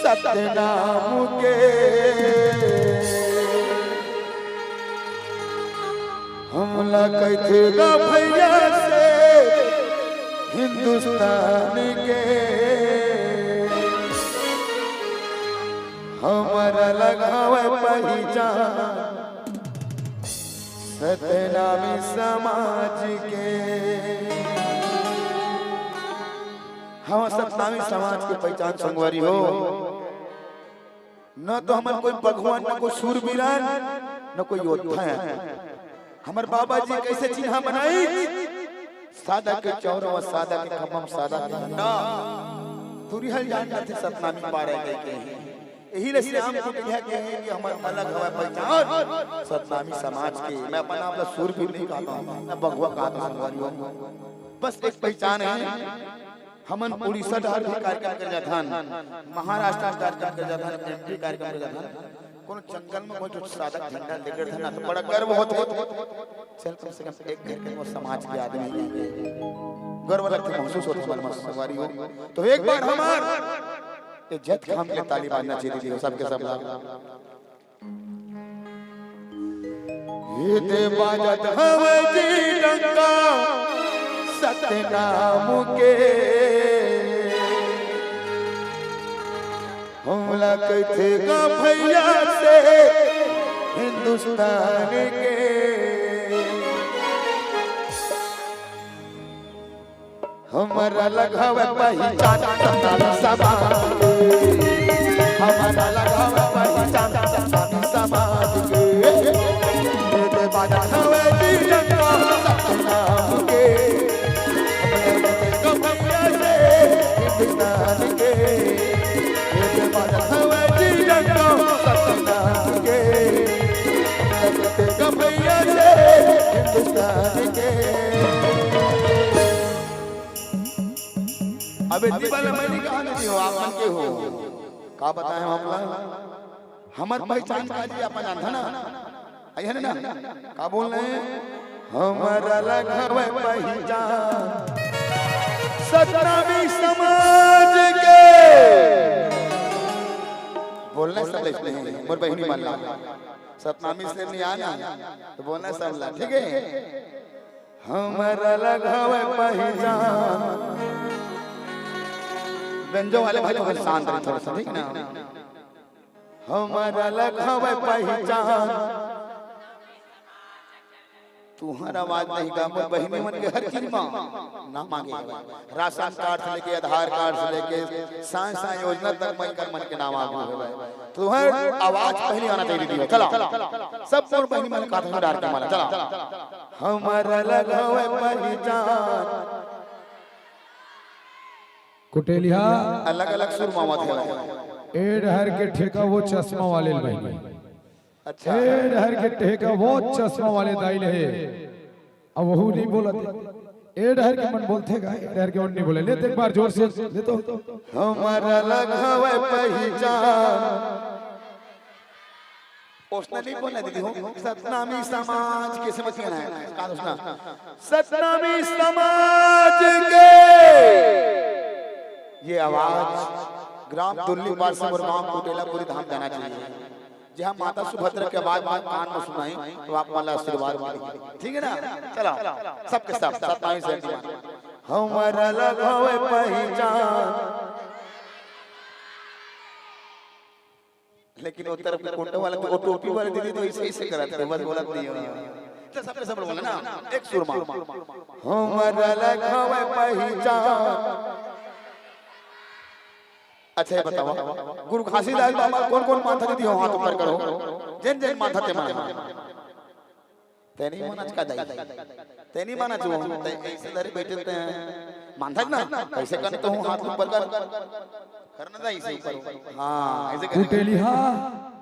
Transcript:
सतनाम के हमला कैथे गा भैया से हिंदुस्तान के हमारा लगावे पहचान सतनामी समाज के। हम सतनामी समाज के पहचान संगवारी हो न तो हमारे कोई भगवान न कोई सूरवीरान न कोई योद्धा है। हमारे बाबा जी कैसे चिन्ह बनाई सादा के चौरों सादा के खम्भम सादा के ना तुरी हल जानते थे सतनामी पारे गए के यही रसी हम को कह के हैं कि हमारा अलग है पहचान सतनामी समाज की। मैं अपना अपना सूरवीर नहीं कहता हूं मैं भगवा कहता हूं संगवारी हो। बस एक पहचान है हमन उड़ीसा ढार भी कार्यक्रम कर जाथन महाराष्ट्र कार्यक्रम कर जाथन एमपी कार्यक्रम कर जाथन कोनो जंगल में कोई तो सादा झंडा लेकर था ना तो बड़ा गर्व होता चल कम से कम एक घर के वो समाज के आदमी गर्व लगता महसूस होता हमारे सवारी हो। तो एक बार हमार इज्जत हम के ताली बांधना चाहिए थी सबके सब ये दे बाजत हम जी डंका सतनाम के हमला कैथे गा भैया से हिंदुस्तान के हमारा लगावे पहचान सतनामी समाज हमारा लगावे पहचान सतनामी समाज के बाजा हवे जी डंका सतनाम के हिंदुस्तान के बाजा हवे जी डंका सतनाम के भैया से हिंदुस्तान के। अबे दीवाना मैंने कहा नहीं हो आप मन के हो का बताएं हमला हमर पहचान का जी अपन अंधना आई है ना का बोल रहे हैं हमारा लगावे पहचान सतनामी समाज के बोलना सब लिखते हैं मोर बहनी मान ला सतनामी से नहीं आना तो बोलना सब ला ठीक है। हमारा लगावे पहचान व्यंजो वाले भाई थोड़ा शांत रहे थोड़ा सा ठीक ना। हमारा लगावे पहचान तुम्हारा आवाज नहीं गा मोर बहनी मन के हर चीज ना मांगे राशन कार्ड से लेके आधार कार्ड से लेके सांस योजना तक मन के नाम आगे है तुम्हार आवाज पहले आना चाहिए थी। चलो सब मोर बहनी मन का था डार के माला चलो हमारा लगावे पहचान कुटेलिया अलग अलग सुर मामा थे एड हर के ठेका वो चश्मा वाले बहनी अच्छा एड हर के ठेका वो चश्मा वाले दाइल है अब वहू नहीं बोलते एड हर के मन बोलते गा एड हर के मन नहीं बोले ले एक बार जोर से ले तो हमारा लगावे पहचान उसने नहीं बोला दीदी हो सतनामी समाज के समझ में आया का उसना सतनामी समाज के ये आवाज ग्राम दुल्ली पार से गांव कुटेला पूरी धाम जाना चाहिए जहां माता सुभद्रा के आवाज में कान में सुनाई तो आप वाला आशीर्वाद मिलेगी ठीक है ना। चलो सबके सब सतनामी से हमारा लगावे पहचान लेकिन वो तरफ कोंटे वाला तो टोपी वाले दीदी तो ऐसे ऐसे करते हैं बस बोलत नहीं है सबके सब बोले ना एक सुर में हमारा लगावे पहचान। अच्छा बताओ गुरु घासीदास बाबा कौन कौन माथा दीदी हो हाथ ऊपर करो जन जन माथा ते माना तेनी मानच का दाई तेनी माना जो ऐसे दरे बैठे थे मानता ना कैसे करने तो हाथ ऊपर कर करना दाई से ऊपर हां ऐसे कुटेलिया